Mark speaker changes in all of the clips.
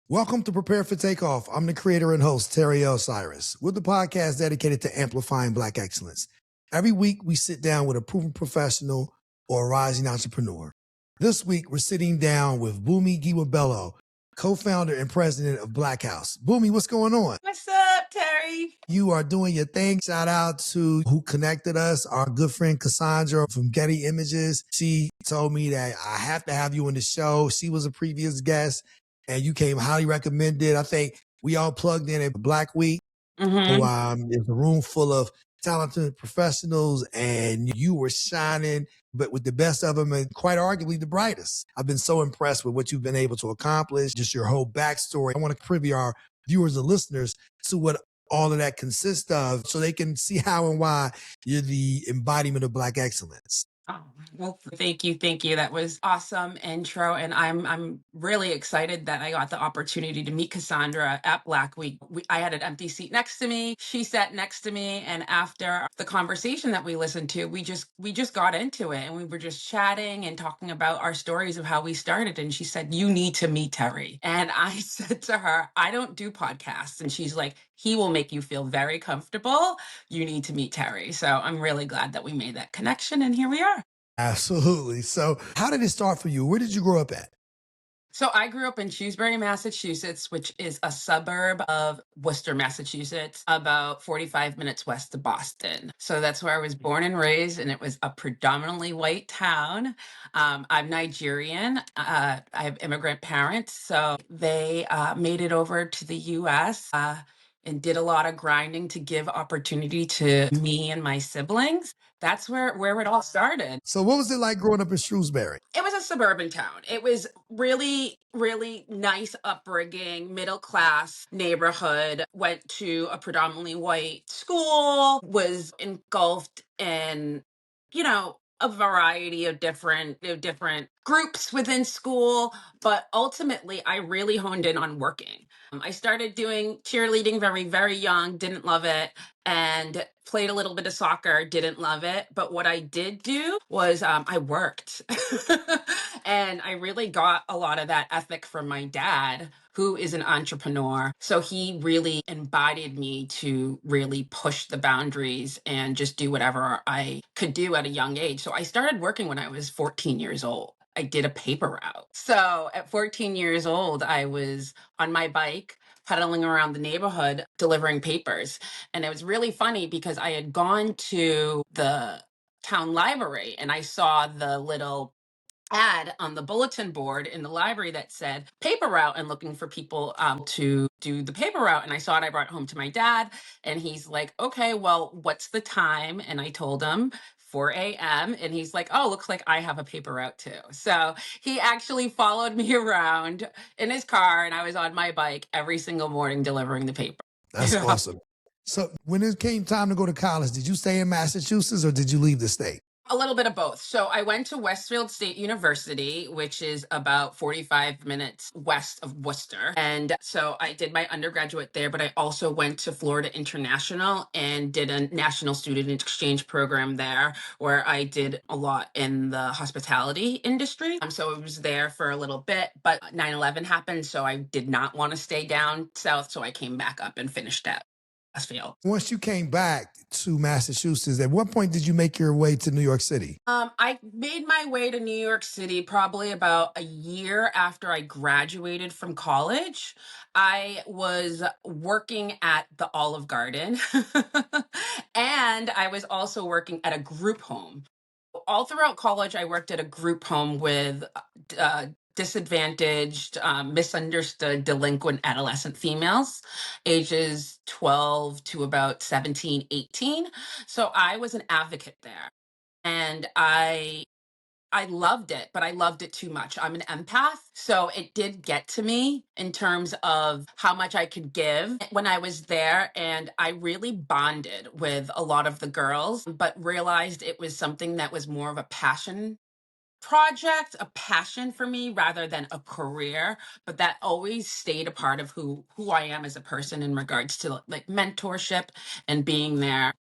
Speaker 1: Welcome to Prepare For Takeoff. I'm the creator and host, Terry L. Cyrus. We're the podcast dedicated to amplifying Black excellence. Every week, we sit down with a proven professional or a rising entrepreneur. This week, we're sitting down with Bunmi Giwa-Bello, co-founder and president of BlackHouse. Bunmi, what's going on?
Speaker 2: What's up, Terry?
Speaker 1: You are doing your thing. Shout out to who connected us, our good friend Cassandra from Getty Images. She told me that I have to have you on the show. She was a previous guest and you came highly recommended. I think we all plugged in at Black Week.
Speaker 2: Mm-hmm.
Speaker 1: There's a room full of talented professionals and you were shining, but with the best of them and quite arguably the brightest. I've been so impressed with what you've been able to accomplish, just your whole backstory. I want to privy our viewers and listeners to what all of that consists of so they can see how and why you're the embodiment of Black excellence.
Speaker 2: Oh, well, thank you. That was awesome intro. And I'm really excited that I got the opportunity to meet Cassandra at Black Week. I had an empty seat next to me. She sat next to me. And after the conversation that we listened to, we just got into it and we were just chatting and talking about our stories of how we started. And she said, "You need to meet Terry." And I said to her, "I don't do podcasts." And she's like, "He will make you feel very comfortable. You need to meet Terry." So I'm really glad that we made that connection. And here we are.
Speaker 1: Absolutely. So how did it start for you? Where did you grow up at?
Speaker 2: So I grew up in Shrewsbury, Massachusetts, which is a suburb of Worcester, Massachusetts, about 45 minutes west of Boston. So that's where I was born and raised, and it was a predominantly white town. I'm Nigerian. I have immigrant parents, so they made it over to the U.S. And did a lot of grinding to give opportunity to me and my siblings. That's where it all started.
Speaker 1: So what was it like growing up in Shrewsbury?
Speaker 2: It was a suburban town. It was really, really nice upbringing, middle class neighborhood. Went to a predominantly white school, was engulfed in, a variety of different groups within school. But ultimately, I really honed in on working. I started doing cheerleading very, very young, didn't love it, and played a little bit of soccer, didn't love it. But what I did do was I worked. And I really got a lot of that ethic from my dad, who is an entrepreneur. So he really embodied me to really push the boundaries and just do whatever I could do at a young age. So I started working when I was 14 years old. I did a paper route. So at 14 years old, I was on my bike pedaling around the neighborhood delivering papers. And it was really funny because I had gone to the town library and I saw the little ad on the bulletin board in the library that said paper route and looking for people to do the paper route. And I saw it, I brought it home to my dad and he's like, "Okay, well, what's the time?" And I told him 4 a.m. and he's like, "Oh, looks like I have a paper route too." So he actually followed me around in his car and I was on my bike every single morning delivering the paper.
Speaker 1: That's awesome. So when it came time to go to college, did you stay in Massachusetts or did you leave the state?
Speaker 2: A little bit of both. So I went to Westfield State University, which is about 45 minutes west of Worcester. And so I did my undergraduate there, but I also went to Florida International and did a national student exchange program there where I did a lot in the hospitality industry. So I was there for a little bit, but 9/11 happened. So I did not want to stay down south. So I came back up and finished at Westfield.
Speaker 1: Once you came back to Massachusetts, at what point did you make your way to New York City?
Speaker 2: I made my way to New York City probably about a year after I graduated from college. I was working at the Olive Garden and I was also working at a group home. All throughout college, I worked at a group home with disadvantaged, misunderstood, delinquent adolescent females, ages 12 to about 17, 18. So I was an advocate there. And I loved it, but I loved it too much. I'm an empath, so it did get to me in terms of how much I could give when I was there. And I really bonded with a lot of the girls, but realized it was something that was more of a passion project, a passion for me rather than a career. But that always stayed a part of who I am as a person in regards to like mentorship and being there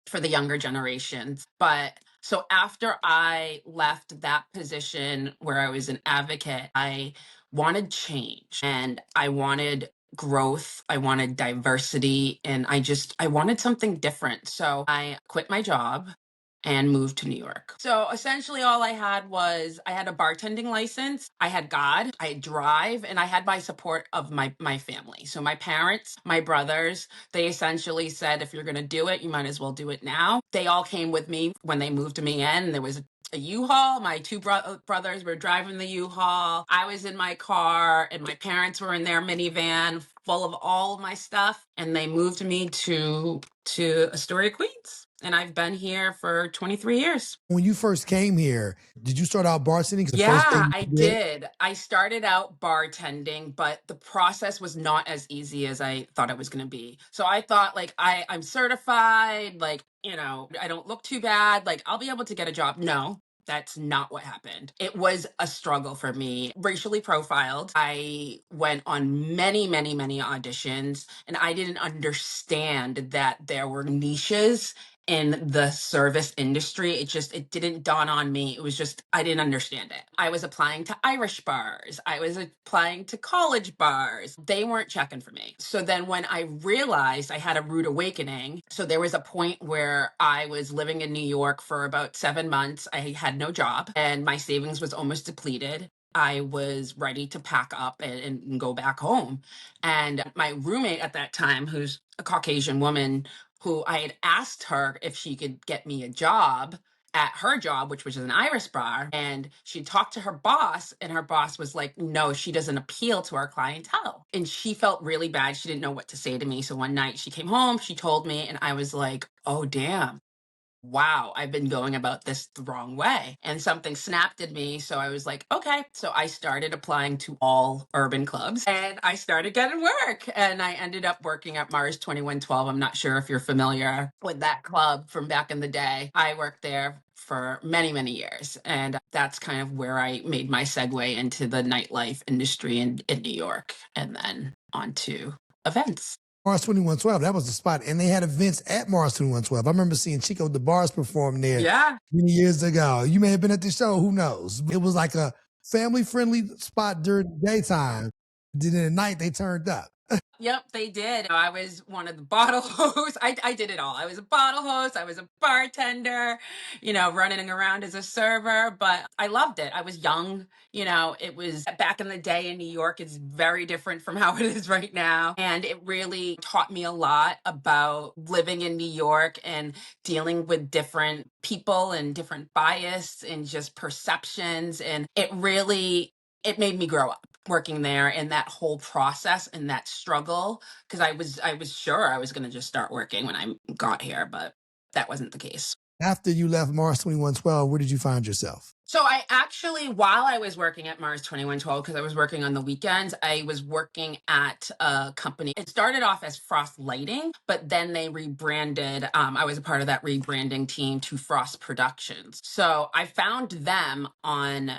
Speaker 2: for the younger generations. But so after I left that position where I was an advocate, I wanted change and I wanted growth. I wanted diversity and I wanted something different. So I quit my job and moved to New York. So essentially all I had was I had a bartending license, I had God, I drive, and I had my support of my family. So my parents, my brothers, they essentially said, if you're going to do it, you might as well do it now. They all came with me when they moved me in. There was a U-Haul. My two brothers were driving the U-Haul. I was in my car, and my parents were in their minivan full of all of my stuff. And they moved me to Astoria, Queens. And I've been here for 23 years.
Speaker 1: When you first came here, did you start out bartending? The first
Speaker 2: Yeah,
Speaker 1: thing
Speaker 2: I
Speaker 1: you did?
Speaker 2: did. I started out bartending, but the process was not as easy as I thought it was going to be. So I thought like I'm certified, like, I don't look too bad, like I'll be able to get a job. No. That's not what happened. It was a struggle for me. Racially profiled. I went on many, many, many auditions, and I didn't understand that there were niches in the service industry. It didn't dawn on me. It was just, I didn't understand it. I was applying to Irish bars. I was applying to college bars. They weren't checking for me. So then when I realized I had a rude awakening, so there was a point where I was living in New York for about 7 months. I had no job and my savings was almost depleted. I was ready to pack up and go back home. And my roommate at that time, who's a Caucasian woman, who I had asked her if she could get me a job at her job, which was an Irish bar. And she talked to her boss, and her boss was like, no, she doesn't appeal to our clientele. And she felt really bad. She didn't know what to say to me. So one night she came home, she told me, and I was like, oh, damn. Wow, I've been going about this the wrong way. And something snapped at me. So I was like, okay. So I started applying to all urban clubs and I started getting work. And I ended up working at Mars 2112. I'm not sure if you're familiar with that club from back in the day. I worked there for many, many years. And that's kind of where I made my segue into the nightlife industry in New York and then onto events.
Speaker 1: Mars 2112, that was the spot. And they had events at Mars 2112. I remember seeing Chico DeBarge perform there
Speaker 2: Yeah.
Speaker 1: many years ago. You may have been at the show, who knows? It was like a family-friendly spot during the daytime. Then at night, they turned up.
Speaker 2: Yep, they did. I was one of the bottle hosts. I did it all. I was a bottle host. I was a bartender, running around as a server, but I loved it. I was young. It was back in the day in New York. It's very different from how it is right now. And it really taught me a lot about living in New York and dealing with different people and different bias and just perceptions. And it made me grow up working there and that whole process and that struggle, because I was sure I was going to just start working when I got here, but that wasn't the case.
Speaker 1: After you left Mars 2112, where did you find yourself?
Speaker 2: So I actually, while I was working at Mars 2112, because I was working on the weekends, I was working at a company. It started off as Frost Lighting, but then they rebranded. I was a part of that rebranding team to Frost Productions. So I found them on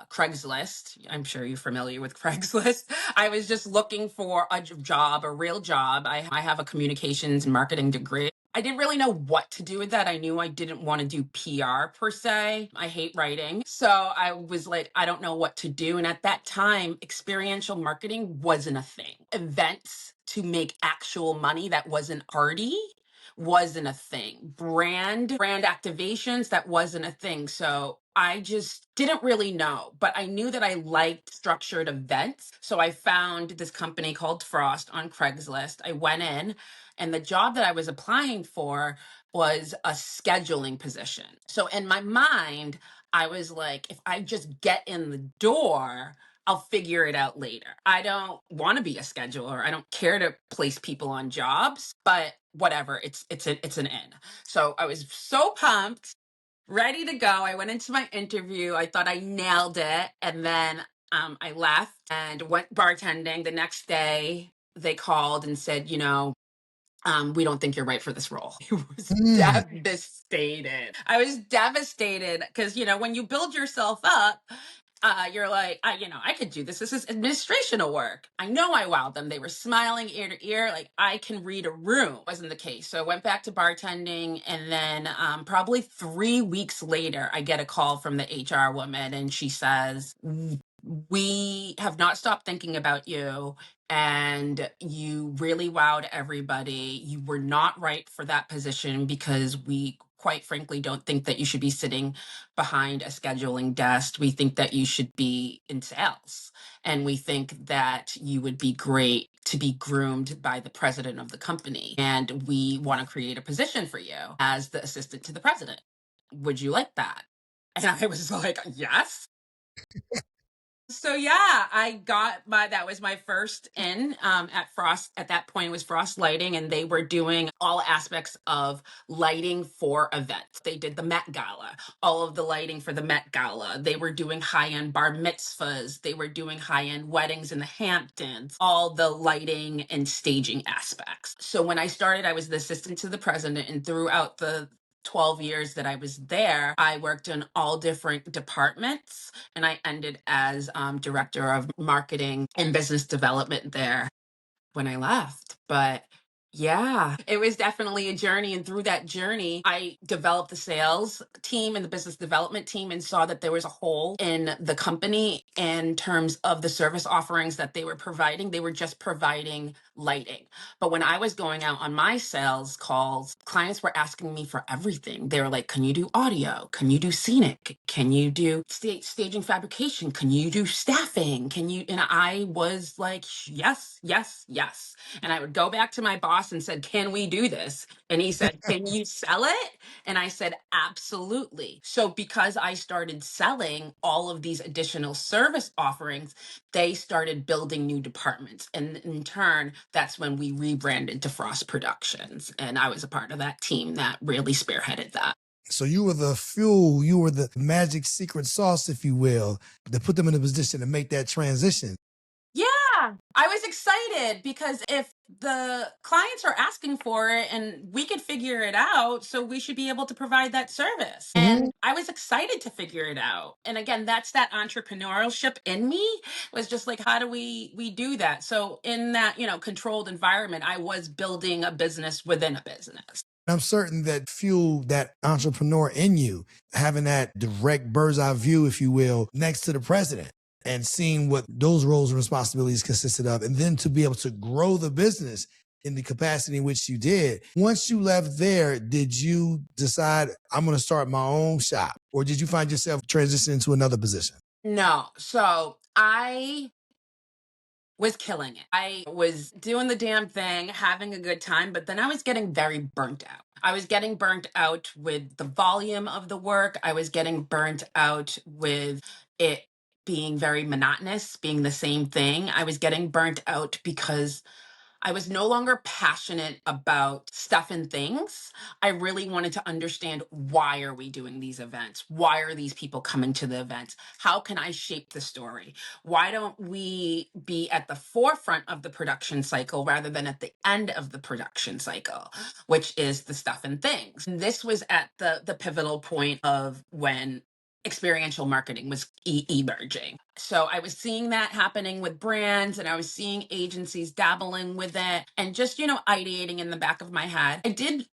Speaker 2: Craigslist. I'm sure you're familiar with Craigslist. I was just looking for a job, a real job. I have a communications and marketing degree. I didn't really know what to do with that. I knew I didn't want to do PR per se. I hate writing. So I was like, I don't know what to do. And at that time, experiential marketing wasn't a thing. Events to make actual money that wasn't arty wasn't a thing. Brand activations, that wasn't a thing. So I just didn't really know, but I knew that I liked structured events. So I found this company called Frost on Craigslist. I went in, and the job that I was applying for was a scheduling position. So in my mind, I was like, if I just get in the door, I'll figure it out later. I don't want to be a scheduler. I don't care to place people on jobs, but whatever, it's an in. So I was so pumped, ready to go. I went into my interview. I thought I nailed it. And then I left and went bartending. The next day, they called and said, we don't think you're right for this role. I was devastated. I was devastated because, when you build yourself up, you're like, I could do this. This is administrational work. I know I wowed them. They were smiling ear to ear. Like, I can read a room. Wasn't the case. So I went back to bartending. And then probably 3 weeks later, I get a call from the HR woman and she says, We have not stopped thinking about you, and you really wowed everybody. You were not right for that position because we, quite frankly, don't think that you should be sitting behind a scheduling desk. We think that you should be in sales. And we think that you would be great to be groomed by the president of the company. And we want to create a position for you as the assistant to the president. Would you like that? And I was like, yes. So yeah, I got that was my first in at Frost. At that point, it was Frost Lighting, and they were doing all aspects of lighting for events. They did the Met Gala, all of the lighting for the Met Gala. They were doing high-end bar mitzvahs. They were doing high-end weddings in the Hamptons, all the lighting and staging aspects. So when I started, I was the assistant to the president, and throughout the 12 years that I was there, I worked in all different departments, and I ended as director of marketing and business development there when I left. But yeah, it was definitely a journey. And through that journey, I developed the sales team and the business development team and saw that there was a hole in the company in terms of the service offerings that they were providing. They were just providing lighting. But when I was going out on my sales calls, clients were asking me for everything. They were like, can you do audio? Can you do scenic? Can you do staging fabrication? Can you do staffing? Can you? And I was like, yes, yes, yes. And I would go back to my boss and said, can we do this? And he said, can you sell it? And I said, absolutely. So because I started selling all of these additional service offerings, they started building new departments. And in turn, that's when we rebranded to Frost Productions. And I was a part of that team that really spearheaded that.
Speaker 1: So you were the fuel, you were the magic secret sauce, if you will, to put them in a position to make that transition.
Speaker 2: Yeah, I was excited because if the clients are asking for it and we could figure it out, so we should be able to provide that service. And I was excited to figure it out. And again, that's that entrepreneurship in me, was just like, how do we do that? So in that, controlled environment, I was building a business within a business.
Speaker 1: I'm certain that fueled that entrepreneur in you, having that direct bird's eye view, if you will, next to the president and seeing what those roles and responsibilities consisted of, and then to be able to grow the business in the capacity in which you did. Once you left there, did you decide, I'm going to start my own shop? Or did you find yourself transitioning to another position?
Speaker 2: No. So I was killing it. I was doing the damn thing, having a good time, but then I was getting very burnt out. I was getting burnt out with the volume of the work. I was getting burnt out with it being very monotonous, being the same thing. I was getting burnt out because I was no longer passionate about stuff and things. I really wanted to understand, why are we doing these events? Why are these people coming to the events? How can I shape the story? Why don't we be at the forefront of the production cycle rather than at the end of the production cycle, which is the stuff and things? And this was at the pivotal point of when experiential marketing was emerging. So I was seeing that happening with brands, and I was seeing agencies dabbling with it, and just, ideating in the back of my head. I did,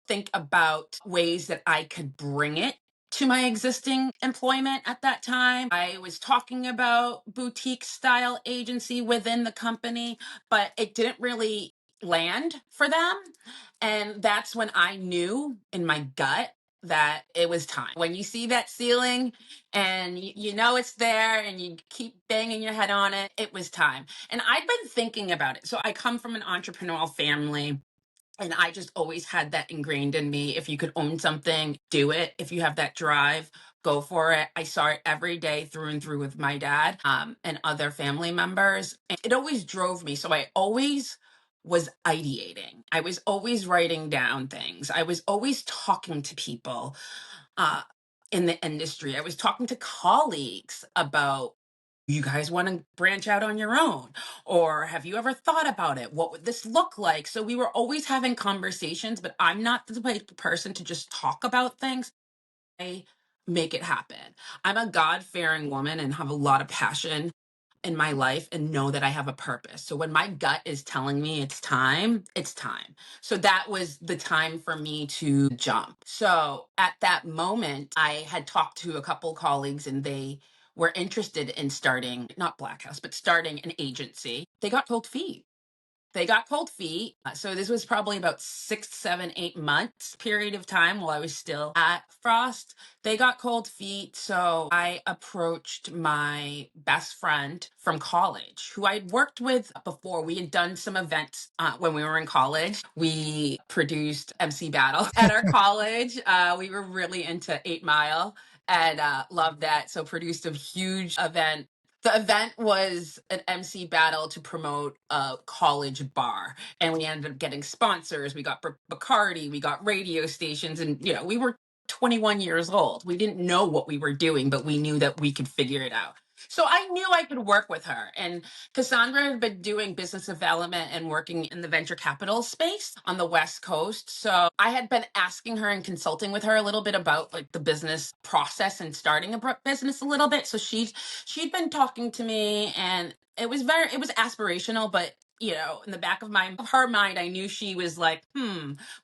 Speaker 2: think about ways that I could bring it to my existing employment at that time. I was talking about boutique style agency within the company, but it didn't really land for them. And that's when I knew in my gut that it was time. When you see that ceiling and you know it's there and you keep banging your head on it, it was time. And I'd been thinking about it. So I come from an entrepreneurial family. And I just always had that ingrained in me. If you could own something, do it. If you have that drive, go for it. I saw it every day through and through with my dad and other family members. And it always drove me. So I always was ideating. I was always writing down things. I was always talking to people uh, in the industry. I was talking to colleagues about, you guys want to branch out on your own? Or have you ever thought about it? What would this look like? So we were always having conversations, but I'm not the type of person to just talk about things. I make it happen. I'm a God-fearing woman and have a lot of passion in my life and know that I have a purpose. So when my gut is telling me it's time, it's time. So that was the time for me to jump. So at that moment, I had talked to a couple colleagues, and they were interested in starting, not BlackHouse, but starting an agency, they got cold feet. They got cold feet. So this was probably about 6, 7, 8 months period of time while I was still at Frost. They got cold feet. So I approached my best friend from college who I'd worked with before. We had done some events when we were in college. We produced MC battles at our college. We were really into 8 Mile and loved that. So produced a huge event. The event was an MC battle to promote a college bar, and we ended up getting sponsors. We got Bacardi, we got radio stations, and we were 21 years old. We didn't know what we were doing, but we knew that we could figure it out. So I knew I could work with her. And Cassandra had been doing business development and working in the venture capital space on the West Coast. So I had been asking her and consulting with her a little bit about like the business process and starting a business a little bit. So she'd been talking to me, and it was aspirational, but in the back of her mind, I knew she was like,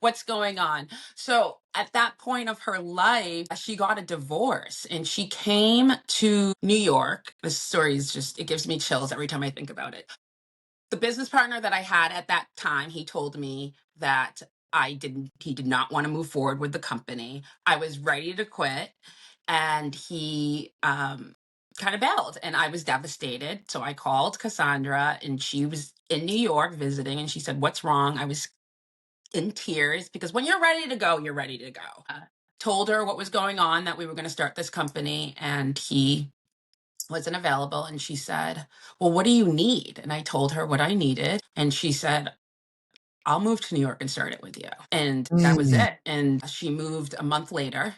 Speaker 2: what's going on? So at that point of her life, she got a divorce and she came to New York. This story is it gives me chills every time I think about it. The business partner that I had at that time, he told me that he did not want to move forward with the company. I was ready to quit, and he kind of bailed, and I was devastated. So I called Cassandra, and she was in New York visiting, and she said, "What's wrong?" I was in tears because when you're ready to go, you're ready to go. Told her what was going on, that we were going to start this company, and he wasn't available. And she said, "Well, what do you need?" And I told her what I needed. And she said, "I'll move to New York and start it with you." And that was
Speaker 1: Mm,
Speaker 2: it. And she moved a month later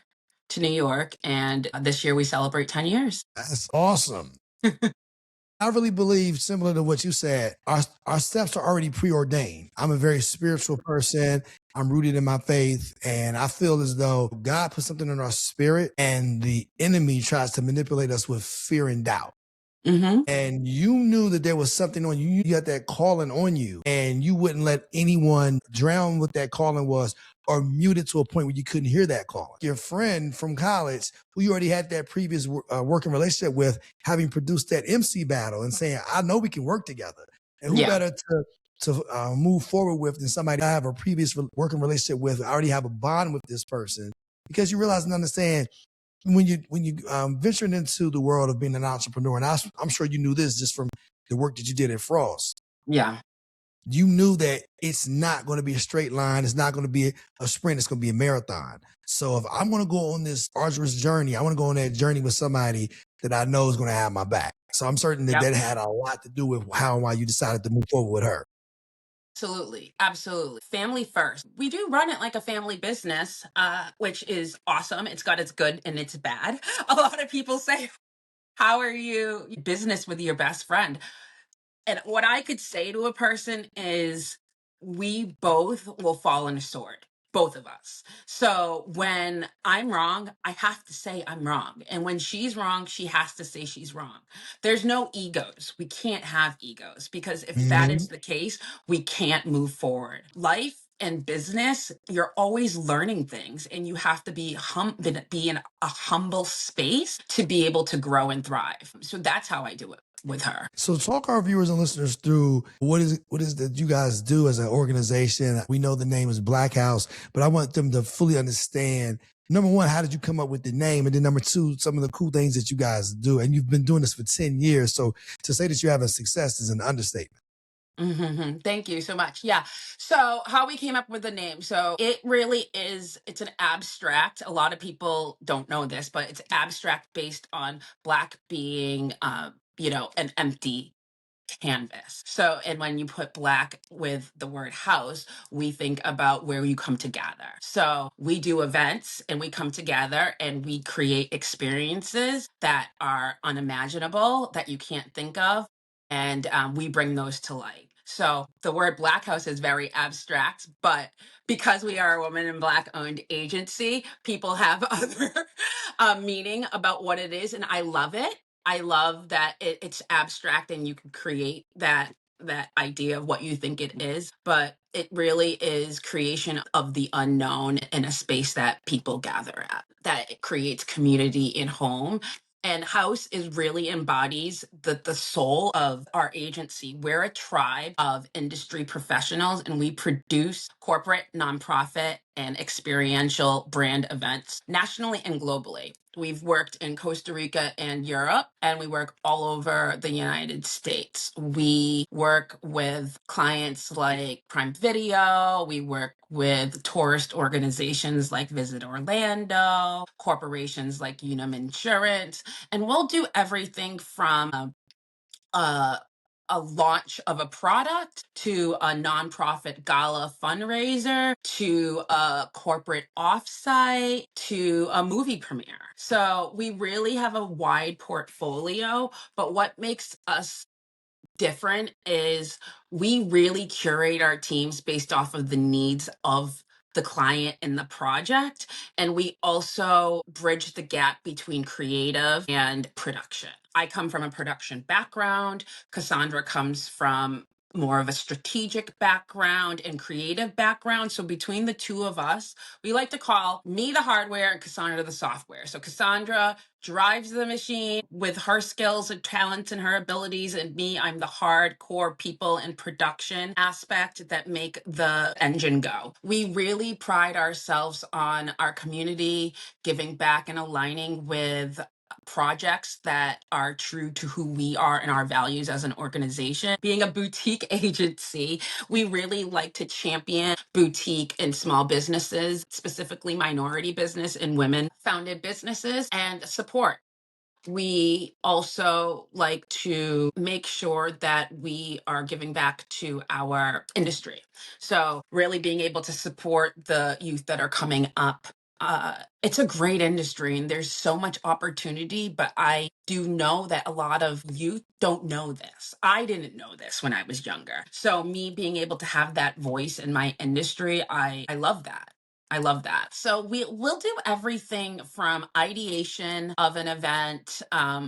Speaker 2: to New York. And this year we celebrate 10 years.
Speaker 1: that's awesome. I really believe, similar to what you said, our steps are already preordained. I'm a very spiritual person. I'm rooted in my faith, and I feel as though God put something in our spirit, and the enemy tries to manipulate us with fear and doubt.
Speaker 2: Mm-hmm.
Speaker 1: And you knew that there was something on you. You got that calling on you, and you wouldn't let anyone drown what that calling was or mute it to a point where you couldn't hear that calling. Your friend from college, who you already had that previous working relationship with, having produced that MC battle and saying, "I know we can work together." And who
Speaker 2: Yeah.
Speaker 1: better to move forward with than somebody I have a previous working relationship with? I already have a bond with this person, because you realize and understand when you venturing into the world of being an entrepreneur, and I'm sure you knew this just from the work that you did at Frost.
Speaker 2: Yeah.
Speaker 1: You knew that it's not going to be a straight line. It's not going to be a sprint. It's going to be a marathon. So if I'm going to go on this arduous journey, I want to go on that journey with somebody that I know is going to have my back. So I'm certain that
Speaker 2: Yep.
Speaker 1: that had a lot to do with how and why you decided to move forward with her.
Speaker 2: Absolutely. Absolutely. Family first. We do run it like a family business, which is awesome. It's got its good and its bad. A lot of people say, "How are you business with your best friend?" And what I could say to a person is, we both will fall on a sword, both of us. So when I'm wrong, I have to say I'm wrong. And when she's wrong, she has to say she's wrong. There's no egos. We can't have egos, because if that
Speaker 1: Mm-hmm.
Speaker 2: is the case, we can't move forward. Life and business, you're always learning things, and you have to be in a humble space to be able to grow and thrive. So that's how I do it with her.
Speaker 1: So talk our viewers and listeners through what is that you guys do as an organization. We know the name is BlackHouse, but I want them to fully understand, number one, how did you come up with the name? And then number two, some of the cool things that you guys do. And you've been doing this for 10 years. So to say that you're having success is an understatement.
Speaker 2: Mm-hmm. Thank you so much. Yeah. So how we came up with the name. So it really it's an abstract. A lot of people don't know this, but it's abstract based on Black being, an empty canvas. So, and when you put Black with the word house, we think about where you come together. So we do events and we come together and we create experiences that are unimaginable, that you can't think of. And we bring those to light. So the word Black House is very abstract, but because we are a woman in Black owned agency, people have other meaning about what it is. And I love it. I love that it's abstract and you can create that idea of what you think it is, but it really is creation of the unknown in a space that people gather at, that it creates community in home. And House is really embodies the soul of our agency. We're a tribe of industry professionals, and we produce corporate, nonprofit, and experiential brand events nationally and globally. We've worked in Costa Rica and Europe, and we work all over the United States. We work with clients like Prime Video. We work with tourist organizations like Visit Orlando, corporations like Unum Insurance, and we'll do everything from a a launch of a product to a nonprofit gala fundraiser to a corporate offsite to a movie premiere. So we really have a wide portfolio, but what makes us different is we really curate our teams based off of the needs of the client and the project. And we also bridge the gap between creative and production. I come from a production background. Cassandra comes from more of a strategic background and creative background. So between the two of us, we like to call me the hardware and Cassandra the software. So Cassandra drives the machine with her skills and talents and her abilities, and me, I'm the hardcore people and production aspect that make the engine go. We really pride ourselves on our community, giving back and aligning with projects that are true to who we are and our values as an organization. Being a boutique agency, we really like to champion boutique and small businesses, specifically minority business and women founded businesses, and support. We also like to make sure that we are giving back to our industry. So, really being able to support the youth that are coming up. It's a great industry and there's so much opportunity, but I do know that a lot of youth don't know this. I didn't know this when I was younger. So, me being able to have that voice in my industry, I love that. I love that. So we'll do everything from ideation of an event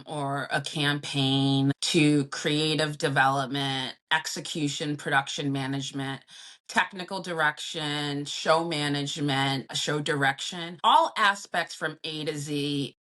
Speaker 2: or a campaign to creative development, execution, production management, technical direction, show management, show direction, all aspects from A to Z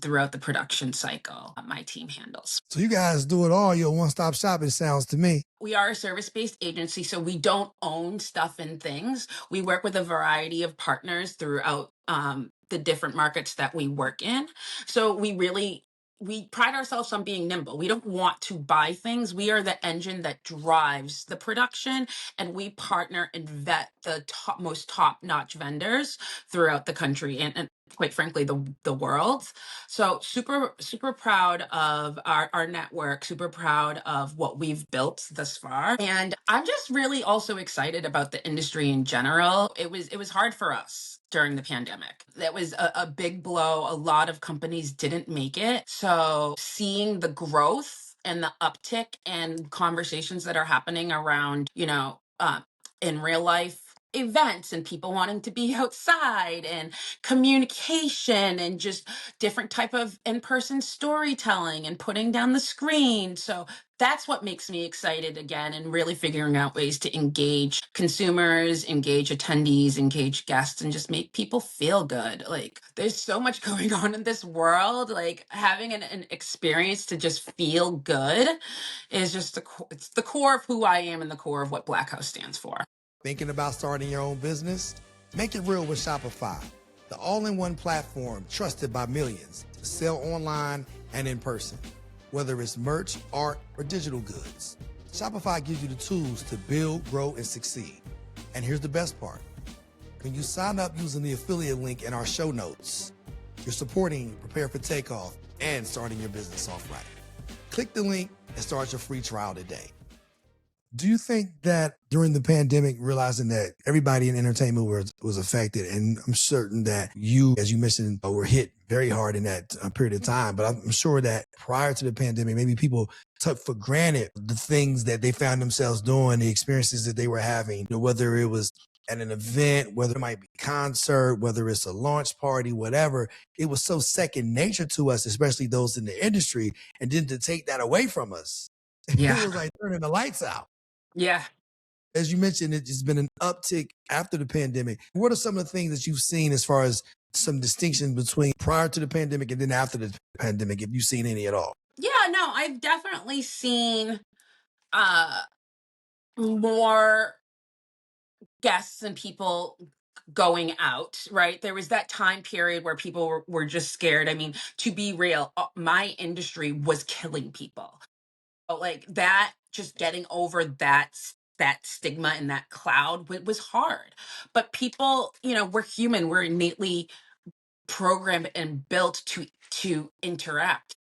Speaker 2: throughout the production cycle my team handles.
Speaker 1: So you guys do it all. You're a one-stop shop, it sounds to me.
Speaker 2: We are a service-based agency, so we don't own stuff and things. We work with a variety of partners throughout the different markets that we work in. So we pride ourselves on being nimble. We don't want to buy things. We are the engine that drives the production, and we partner and vet the most top-notch vendors throughout the country and quite frankly, the world. So super proud of our network, super proud of what we've built thus far. And I'm just really also excited about the industry in general. It was hard for us during the pandemic. That was a big blow. A lot of companies didn't make it. So seeing the growth and the uptick and conversations that are happening around, in real life events and people wanting to be outside and communication and just different type of in-person storytelling and putting down the screen. So that's what makes me excited again, and really figuring out ways to engage consumers, engage attendees, engage guests, and just make people feel good. Like there's so much going on in this world. Like having an experience to just feel good is just it's the core of who I am and the core of what BlackHouse stands for.
Speaker 1: Thinking about starting your own business? Make it real with Shopify, the all-in-one platform trusted by millions to sell online and in person, whether it's merch, art, or digital goods. Shopify gives you the tools to build, grow, and succeed. And here's the best part. When you sign up using the affiliate link in our show notes, you're supporting Prepare For Takeoff and starting your business off right. Click the link and start your free trial today. Do you think that during the pandemic, realizing that everybody in entertainment was affected, and I'm certain that you, as you mentioned, were hit very hard in that period of time, but I'm sure that prior to the pandemic, maybe people took for granted the things that they found themselves doing, the experiences that they were having, whether it was at an event, whether it might be a concert, whether it's a launch party, whatever. It was so second nature to us, especially those in the industry, and then to take that away from us,
Speaker 2: Yeah.
Speaker 1: it was like turning the lights out.
Speaker 2: Yeah.
Speaker 1: As you mentioned, it's been an uptick after the pandemic. What are some of the things that you've seen as far as some distinction between prior to the pandemic and then after the pandemic, if you've seen any at all?
Speaker 2: Yeah, no, I've definitely seen uh more guests and people going out, right? There was that time period where people were just scared. I mean, to be real, my industry was killing people. But like that, just getting over that stigma and that cloud was hard. But people, we're human. We're innately programmed and built to interact.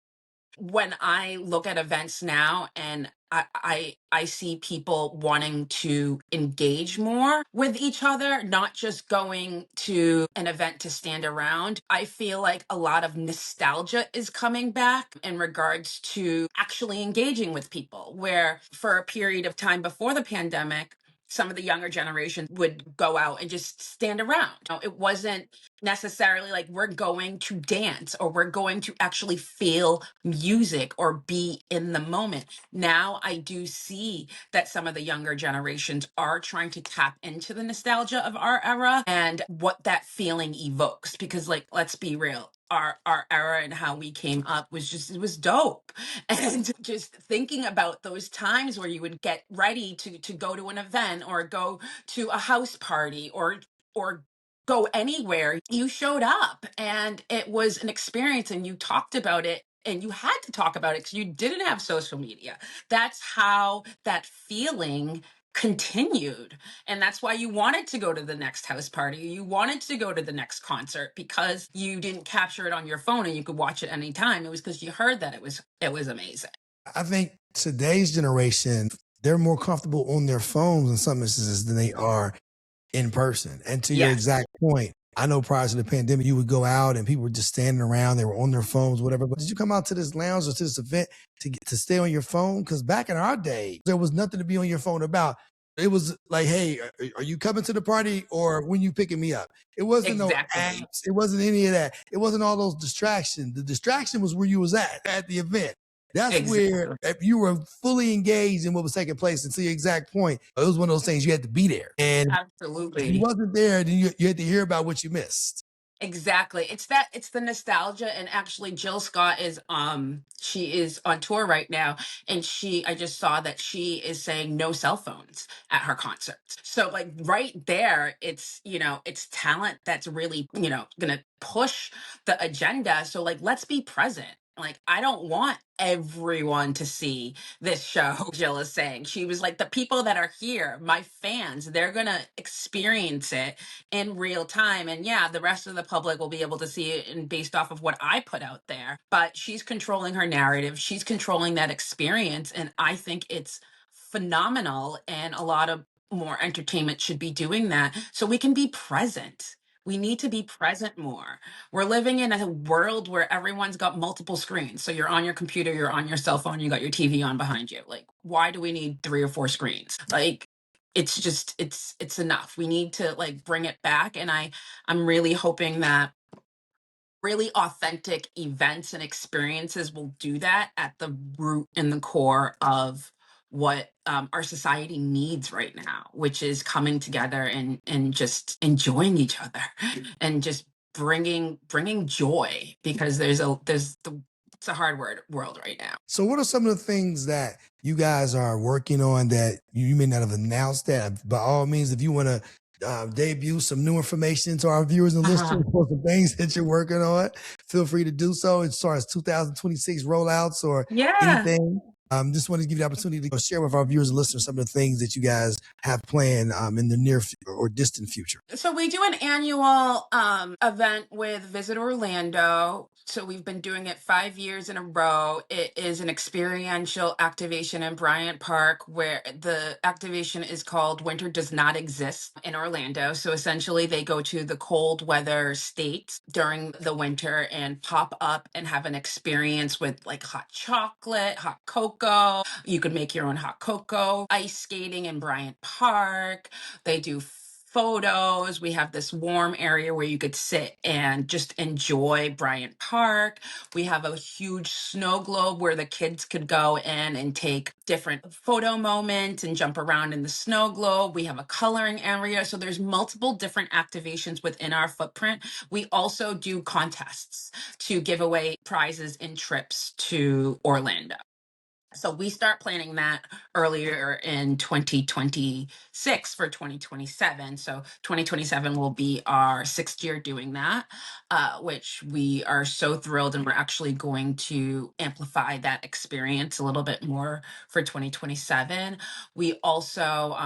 Speaker 2: When I look at events now and I see people wanting to engage more with each other, not just going to an event to stand around. I feel like a lot of nostalgia is coming back in regards to actually engaging with people, where for a period of time before the pandemic, some of the younger generation would go out and just stand around. It wasn't necessarily like we're going to dance or we're going to actually feel music or be in the moment. Now I do see that some of the younger generations are trying to tap into the nostalgia of our era and what that feeling evokes, because like, let's be real, our era and how we came up was just, it was dope. And just thinking about those times where you would get ready to go to an event or go to a house party or go anywhere, you showed up and it was an experience and you talked about it and you had to talk about it because you didn't have social media. That's how that feeling continued. And that's why you wanted to go to the next house party. You wanted to go to the next concert because you didn't capture it on your phone and you could watch it anytime. It was because you heard that it was amazing.
Speaker 1: I think today's generation, they're more comfortable on their phones in some instances than they are in person. And to your
Speaker 2: Yes,
Speaker 1: exact point, I know prior to the pandemic, you would go out and people were just standing around, they were on their phones, whatever. But did you come out to this lounge or to this event to stay on your phone? Because back in our day, there was nothing to be on your phone about. It was like, hey, are you coming to the party or when you picking me up? It wasn't no
Speaker 2: exactly.
Speaker 1: apps. It wasn't any of that. It wasn't all those distractions. The distraction was where you was at the event. That's where
Speaker 2: Exactly.
Speaker 1: if you were fully engaged in what was taking place. And to your exact point, it was one of those things you had to be there. And if you
Speaker 2: Absolutely.
Speaker 1: wasn't there, then you had to hear about what you missed.
Speaker 2: Exactly. It's the nostalgia. And actually Jill Scott is she is on tour right now, and I just saw that she is saying no cell phones at her concerts. So like right there, it's talent that's really, gonna push the agenda. So like let's be present. Like I don't want everyone to see this show. Jill is saying, she was like, the people that are here, my fans, they're gonna experience it in real time. And yeah, the rest of the public will be able to see it and based off of what I put out there. But she's controlling her narrative. She's controlling that experience. And I think it's phenomenal. And a lot of more entertainment should be doing that so we can be present. We need to be present more. We're living in a world where everyone's got multiple screens. So you're on your computer, you're on your cell phone, you got your TV on behind you. Like, why do we need 3 or 4 screens? Like, it's just it's enough. We need to like bring it back, and I'm really hoping that really authentic events and experiences will do that at the root and the core of what our society needs right now, which is coming together and just enjoying each other and just bringing joy, because it's a hard world right now.
Speaker 1: So, what are some of the things that you guys are working on that you may not have announced? That by all means, if you want to debut some new information to our viewers and listeners for some things that you're working on, feel free to do so as far as 2026 rollouts or
Speaker 2: Yeah.
Speaker 1: anything. Just wanted to give you the opportunity to share with our viewers and listeners some of the things that you guys have planned in the near or distant future.
Speaker 2: So we do an annual event with Visit Orlando. So we've been doing it 5 years in a row. It is an experiential activation in Bryant Park where the activation is called Winter Does Not Exist in Orlando. So essentially they go to the cold weather states during the winter and pop up and have an experience with like hot chocolate, hot cocoa. You could make your own hot cocoa, ice skating in Bryant Park. They do photos. We have this warm area where you could sit and just enjoy Bryant Park. We have a huge snow globe where the kids could go in and take different photo moments and jump around in the snow globe. We have a coloring area. So there's multiple different activations within our footprint. We also do contests to give away prizes and trips to Orlando. So we start planning that earlier in 2026 for 2027. So 2027 will be our sixth year doing that, which we are so thrilled. And we're actually going to amplify that experience a little bit more for 2027. We also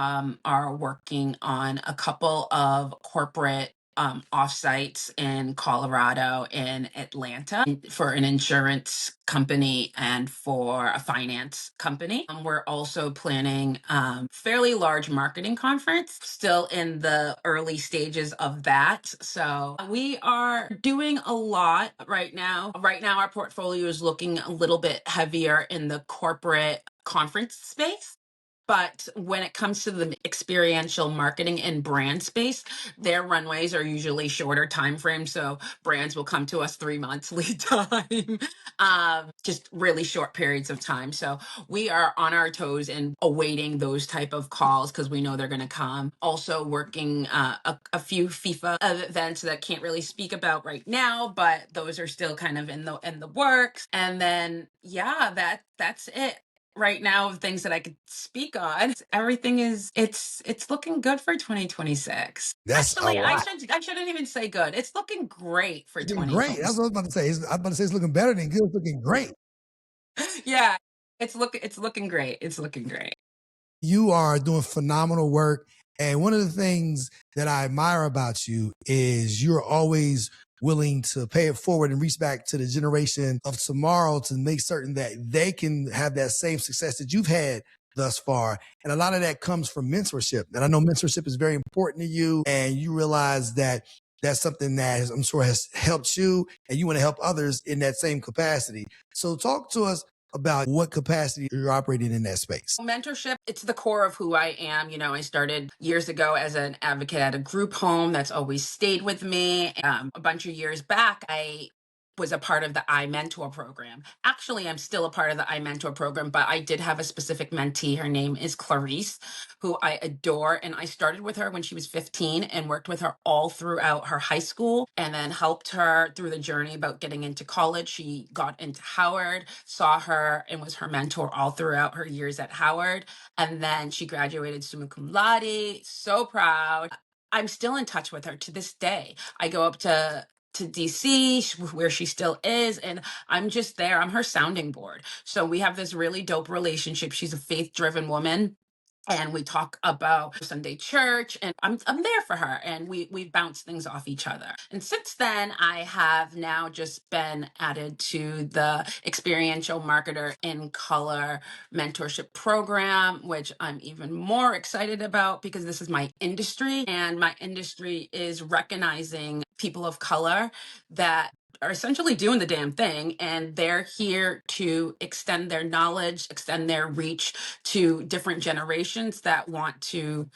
Speaker 2: are working on a couple of corporate offsites in Colorado and Atlanta for an insurance company and for a finance company. We're also planning fairly large marketing conference, still in the early stages of that. So we are doing a lot right now. Right now, our portfolio is looking a little bit heavier in the corporate conference space. But when it comes to the experiential marketing and brand space, their runways are usually shorter time frames. So brands will come to us 3 months lead time, just really short periods of time. So we are on our toes and awaiting those type of calls because we know they're going to come. Also working a few FIFA events that can't really speak about right now, but those are still kind of in the works. And then that's it right now of things that I could speak on. Everything is it's looking good for 2026.
Speaker 1: That's a
Speaker 2: Actually,
Speaker 1: lot.
Speaker 2: I shouldn't even say good. It's looking great for
Speaker 1: It's looking great. That's
Speaker 2: 2026.
Speaker 1: what I was about to say. I was about to say it's looking better than good. It's looking great.
Speaker 2: Yeah, it's looking great. It's looking great.
Speaker 1: You are doing phenomenal work. And one of the things that I admire about you is you're always willing to pay it forward and reach back to the generation of tomorrow to make certain that they can have that same success that you've had thus far. And a lot of that comes from mentorship. And I know mentorship is very important to you. And you realize that that's something that I'm sure has helped you and you want to help others in that same capacity. So talk to us about what capacity you're operating in that space.
Speaker 2: Mentorship, it's the core of who I am. I started years ago as an advocate at a group home that's always stayed with me. A bunch of years back, I was a part of the I Mentor program. Actually, I'm still a part of the I Mentor program, but I did have a specific mentee. Her name is Clarice, who I adore. And I started with her when she was 15 and worked with her all throughout her high school and then helped her through the journey about getting into college. She got into Howard, saw her, and was her mentor all throughout her years at Howard. And then she graduated summa cum laude. So proud. I'm still in touch with her to this day. I go up to DC where she still is, and I'm just there. I'm her sounding board. So we have this really dope relationship. She's a faith-driven woman. And we talk about Sunday church, and I'm there for her, and we bounce things off each other. And since then, I have now just been added to the experiential marketer in color mentorship program, which I'm even more excited about because this is my industry, and my industry is recognizing people of color that are essentially doing the damn thing, and they're here to extend their knowledge, extend their reach to different generations that want to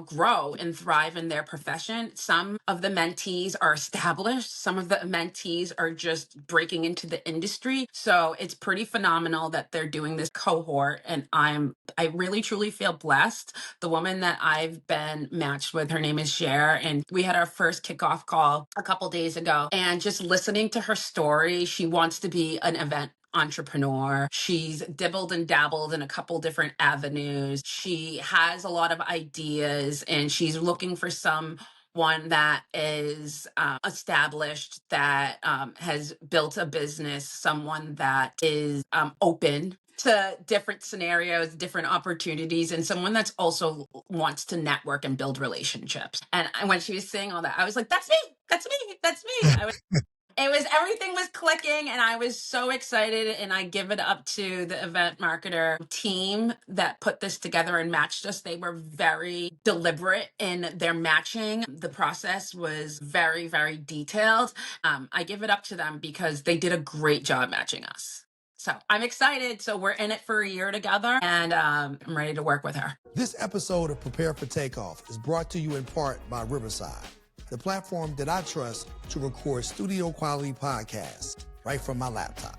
Speaker 2: grow and thrive in their profession. Some of the mentees are established. Some of the mentees are just breaking into the industry. So it's pretty phenomenal that they're doing this cohort. And I really truly feel blessed. The woman that I've been matched with, her name is Cher, and we had our first kickoff call a couple days ago. And just listening to her story, she wants to be an event entrepreneur. She's dibbled and dabbled in a couple different avenues. She has a lot of ideas and she's looking for someone that is established, that has built a business, someone that is open to different scenarios, different opportunities, and someone that's also wants to network and build relationships. And when she was saying all that, I was like, that's me, that's me, that's me. Everything was clicking and I was so excited, and I give it up to the event marketer team that put this together and matched us. They were very deliberate in their matching. The process was very, very detailed. I give it up to them because they did a great job matching us. So I'm excited. So we're in it for a year together, and I'm ready to work with her.
Speaker 1: This episode of Prepare for Takeoff is brought to you in part by Riverside, the platform that I trust to record studio quality podcasts right from my laptop.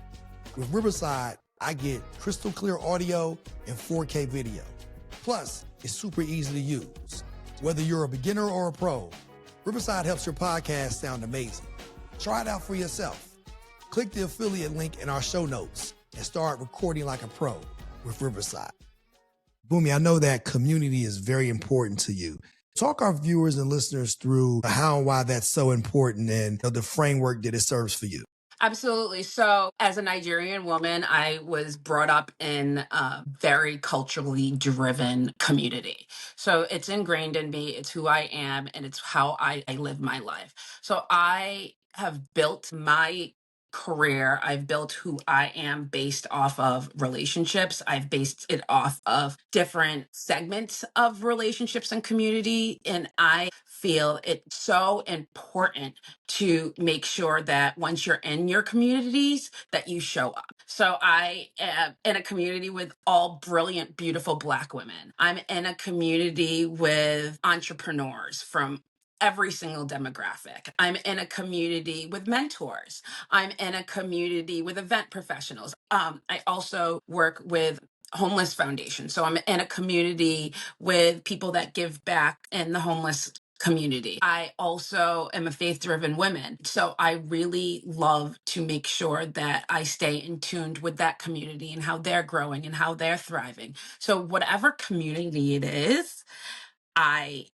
Speaker 1: With Riverside, I get crystal clear audio and 4K video. Plus, it's super easy to use. Whether you're a beginner or a pro, Riverside helps your podcast sound amazing. Try it out for yourself. Click the affiliate link in our show notes and start recording like a pro with Riverside. Bunmi, I know that community is very important to you. Talk our viewers and listeners through how and why that's so important and the framework that it serves for you.
Speaker 2: Absolutely. So, as a Nigerian woman, I was brought up in a very culturally driven community. So, it's ingrained in me. It's who I am, and it's how I live my life. So, I have built my career. I've built who I am based off of relationships. I've based it off of different segments of relationships and community. And I feel it's so important to make sure that once you're in your communities that you show up. So I am in a community with all brilliant, beautiful Black women. I'm in a community with entrepreneurs from every single demographic. I'm in a community with mentors. I'm in a community with event professionals. I also work with homeless foundation. So I'm in a community with people that give back in the homeless community. I also am a faith-driven woman. So I really love to make sure that I stay in tuned with that community and how they're growing and how they're thriving. So whatever community it is, I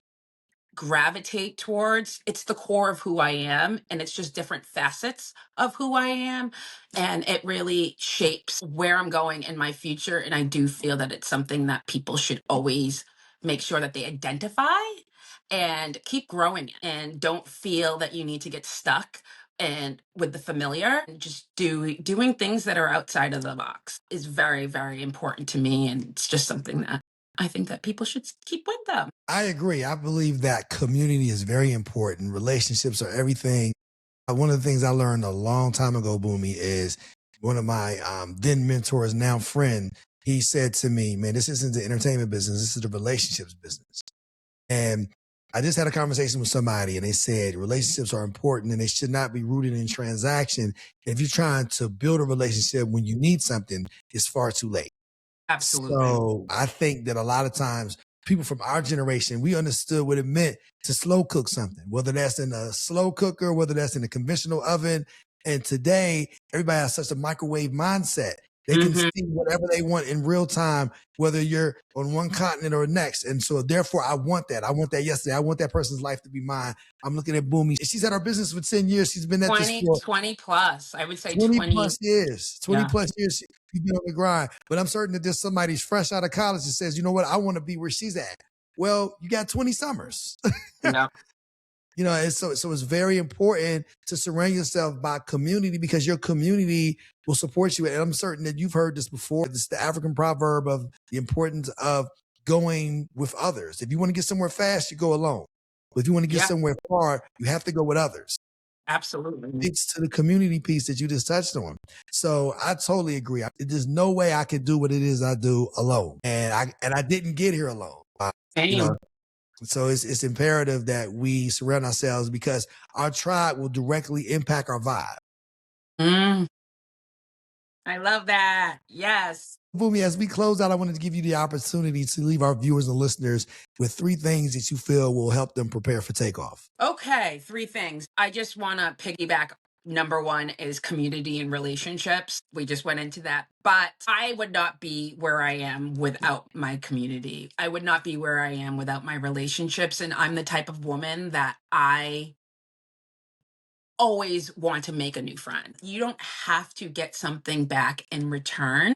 Speaker 2: gravitate towards. It's the core of who I am, and it's just different facets of who I am, and it really shapes where I'm going in my future. And I do feel that it's something that people should always make sure that they identify and keep growing it, and don't feel that you need to get stuck and with the familiar. And just doing things that are outside of the box is very, very important to me, and it's just something that I think that people should keep with them.
Speaker 1: I agree. I believe that community is very important. Relationships are everything. One of the things I learned a long time ago, Bunmi, is one of my then mentors, now friend, he said to me, man, this isn't the entertainment business. This is the relationships business. And I just had a conversation with somebody and they said relationships are important and they should not be rooted in transaction. If you're trying to build a relationship when you need something, it's far too late.
Speaker 2: Absolutely.
Speaker 1: So I think that a lot of times people from our generation, we understood what it meant to slow cook something, whether that's in a slow cooker, whether that's in a conventional oven. And today, everybody has such a microwave mindset. They can see whatever they want in real time, whether you're on one continent or next. And so therefore, I want that. I want that yesterday. I want that person's life to be mine. I'm looking at Bunmi. She's had our business for 10 years. She's been at this for
Speaker 2: 20 plus. I would say
Speaker 1: 20
Speaker 2: 20.
Speaker 1: plus years. 20
Speaker 2: Yeah.
Speaker 1: plus years she's been on the grind. But I'm certain that there's somebody who's fresh out of college that says, you know what, I want to be where she's at. Well, you got 20 summers.
Speaker 2: Yeah.
Speaker 1: You know, and so it's very important to surround yourself by community because your community will support you. And I'm certain that you've heard this before. It's the African proverb of the importance of going with others. If you want to get somewhere fast, you go alone. But if you want to get somewhere far, you have to go with others.
Speaker 2: Absolutely.
Speaker 1: It's to the community piece that you just touched on. So I totally agree. There's no way I could do what it is I do alone. And I didn't get here alone. You know, so it's imperative that we surround ourselves because our tribe will directly impact our vibe.
Speaker 2: I love that. Yes.
Speaker 1: Bunmi, as we close out, I wanted to give you the opportunity to leave our viewers and listeners with 3 things that you feel will help them prepare for takeoff.
Speaker 2: Okay, 3 things. I just want to piggyback. Number 1 is community and relationships. We just went into that. But I would not be where I am without my community. I would not be where I am without my relationships. And I'm the type of woman that I always want to make a new friend. You don't have to get something back in return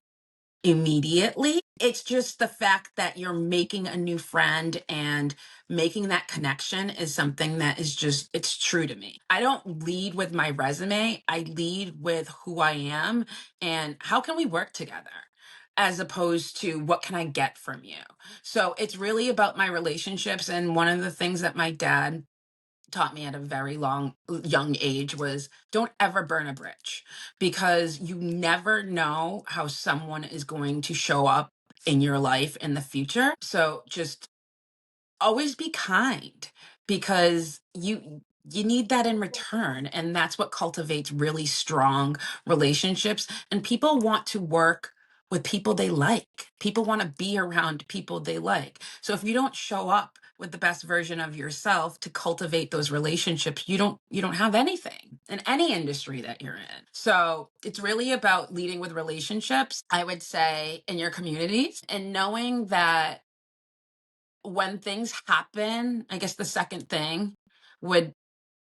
Speaker 2: immediately. It's just the fact that you're making a new friend and making that connection is something that is just, it's true to me. I don't lead with my resume. I lead with who I am and how can we work together as opposed to what can I get from you. So it's really about my relationships. And one of the things that my dad taught me at a very young age was don't ever burn a bridge, because you never know how someone is going to show up in your life in the future. So just always be kind, because you need that in return, and that's what cultivates really strong relationships. And people want to work with people they like. People want to be around people they like. So if you don't show up with the best version of yourself to cultivate those relationships, you don't have anything in any industry that you're in. So it's really about leading with relationships, I would say, in your communities, and knowing that when things happen, I guess the second thing would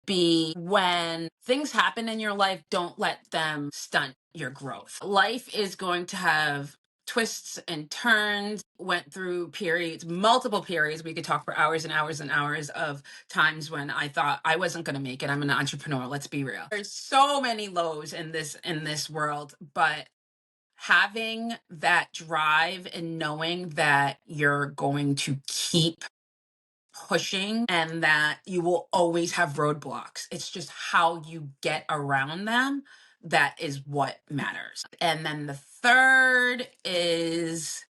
Speaker 2: be when things happen in your life, don't let them stunt your growth. Life is going to have twists and turns. Went through periods, multiple periods. We could talk for hours and hours and hours of times when I thought I wasn't going to make it. I'm an entrepreneur. Let's be real. There's so many lows in this world, but having that drive and knowing that you're going to keep pushing and that you will always have roadblocks. It's just how you get around them that is what matters. And then the third is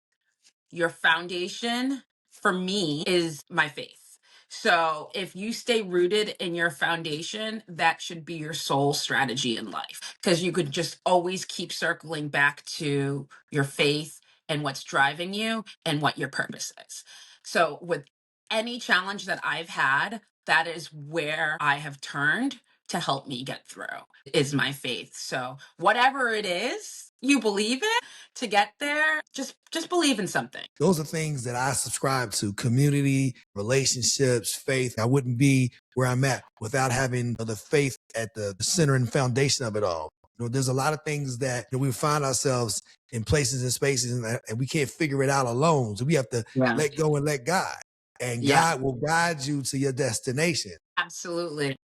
Speaker 2: your foundation, for me, is my faith. So if you stay rooted in your foundation, that should be your sole strategy in life, because you could just always keep circling back to your faith and what's driving you and what your purpose is. So with any challenge that I've had, that is where I have turned to help me get through, is my faith. So whatever it is you believe in, to get there, just believe in something.
Speaker 1: Those are things that I subscribe to: community, relationships, faith. I wouldn't be where I'm at without having the faith at the center and foundation of it all. There's a lot of things that we find ourselves in places and spaces, and we can't figure it out alone. So we have to let go and let God, and God will guide you to your destination.
Speaker 2: Absolutely.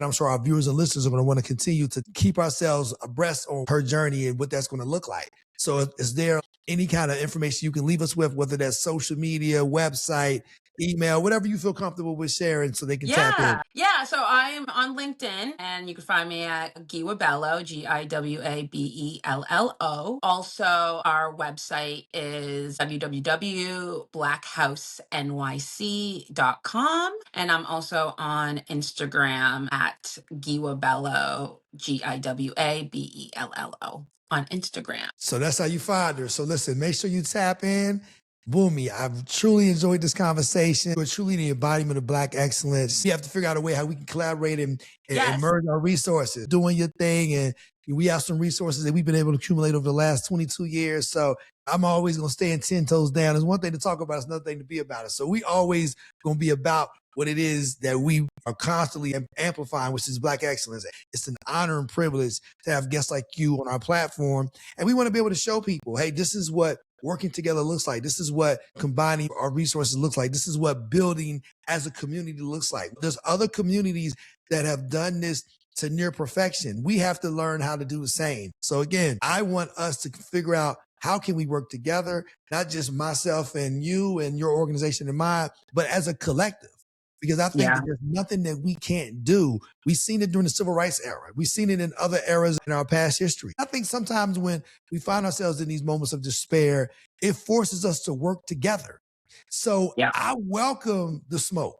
Speaker 1: I'm sure our viewers and listeners are going to want to continue to keep ourselves abreast on her journey and what that's going to look like. So is there any kind of information you can leave us with, whether that's social media, website, email, whatever you feel comfortable with sharing, so they can tap in?
Speaker 2: Yeah. So I'm on LinkedIn, and you can find me at Giwa-Bello, Giwabello. Also, our website is www.blackhousenyc.com. And I'm also on Instagram at Giwa-Bello, Giwabello, on Instagram.
Speaker 1: So that's how you find her. So listen, make sure you tap in. Bunmi, I've truly enjoyed this conversation. We're truly the embodiment of Black excellence. We have to figure out a way how we can collaborate and merge our resources. Doing your thing, and we have some resources that we've been able to accumulate over the last 22 years. So I'm always going to stand 10 toes down. There's one thing to talk about, it's another thing to be about it. So we always going to be about what it is that we are constantly amplifying, which is Black excellence. It's an honor and privilege to have guests like you on our platform. And we want to be able to show people, hey, this is what working together looks like. This is what combining our resources looks like. This is what building as a community looks like. There's other communities that have done this to near perfection. We have to learn how to do the same. So again, I want us to figure out, how can we work together, not just myself and you and your organization and mine, but as a collective. Because I think that there's nothing that we can't do. We've seen it during the civil rights era. We've seen it in other eras in our past history. I think sometimes when we find ourselves in these moments of despair, it forces us to work together. So I welcome the smoke,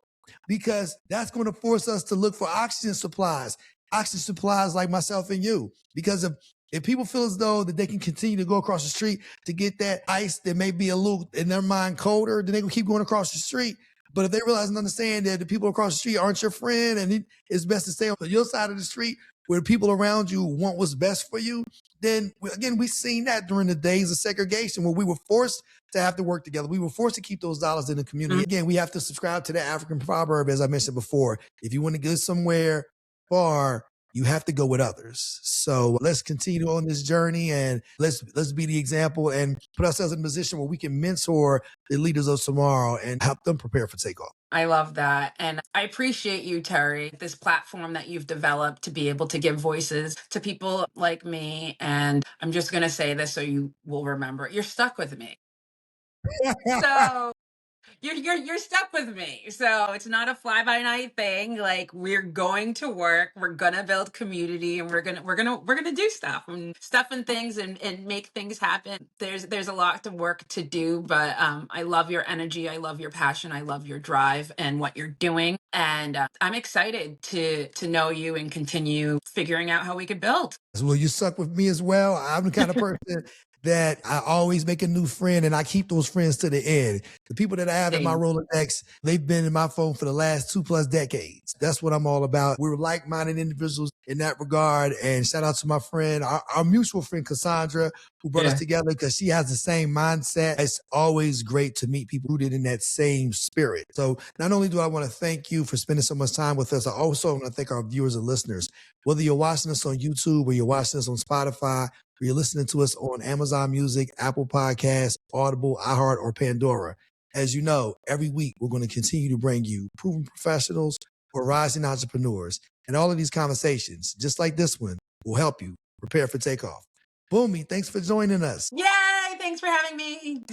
Speaker 1: because that's going to force us to look for oxygen supplies like myself and you. Because if people feel as though that they can continue to go across the street to get that ice that may be a little, in their mind, colder, then they will keep going across the street. But if they realize and understand that the people across the street aren't your friend, and it's best to stay on your side of the street where the people around you want what's best for you, then again, we've seen that during the days of segregation, where we were forced to have to work together. We were forced to keep those dollars in the community. Again, we have to subscribe to the African proverb, as I mentioned before. If you want to go somewhere far, you have to go with others. So let's continue on this journey, and let's be the example and put ourselves in a position where we can mentor the leaders of tomorrow and help them prepare for takeoff.
Speaker 2: I love that. And I appreciate you, Terry, this platform that you've developed to be able to give voices to people like me. And I'm just going to say this so you will remember, you're stuck with me. So You're stuck with me. So it's not a fly by night thing. Like, we're going to work, we're gonna build community, and we're gonna do stuff and things, and make things happen. There's a lot to work to do, but I love your energy, I love your passion, I love your drive and what you're doing. And I'm excited to know you and continue figuring out how we could build.
Speaker 1: Well, you suck with me as well. I'm the kind of person that I always make a new friend and I keep those friends to the end. The people that I have in my
Speaker 2: Same.
Speaker 1: Rolodex, they've been in my phone for the last 2+ decades. That's what I'm all about. We're like-minded individuals in that regard. And shout out to my friend, our mutual friend, Cassandra, who brought us
Speaker 2: Yeah.
Speaker 1: together because she has the same mindset. It's always great to meet people rooted in that same spirit. So not only do I want to thank you for spending so much time with us, I also want to thank our viewers and listeners. Whether you're watching us on YouTube or you're watching us on Spotify, or you're listening to us on Amazon Music, Apple Podcasts, Audible, iHeart, or Pandora. As you know, every week we're going to continue to bring you proven professionals or rising entrepreneurs. And all of these conversations, just like this one, will help you prepare for takeoff. Bunmi, thanks for joining us.
Speaker 2: Yay! Thanks for having me.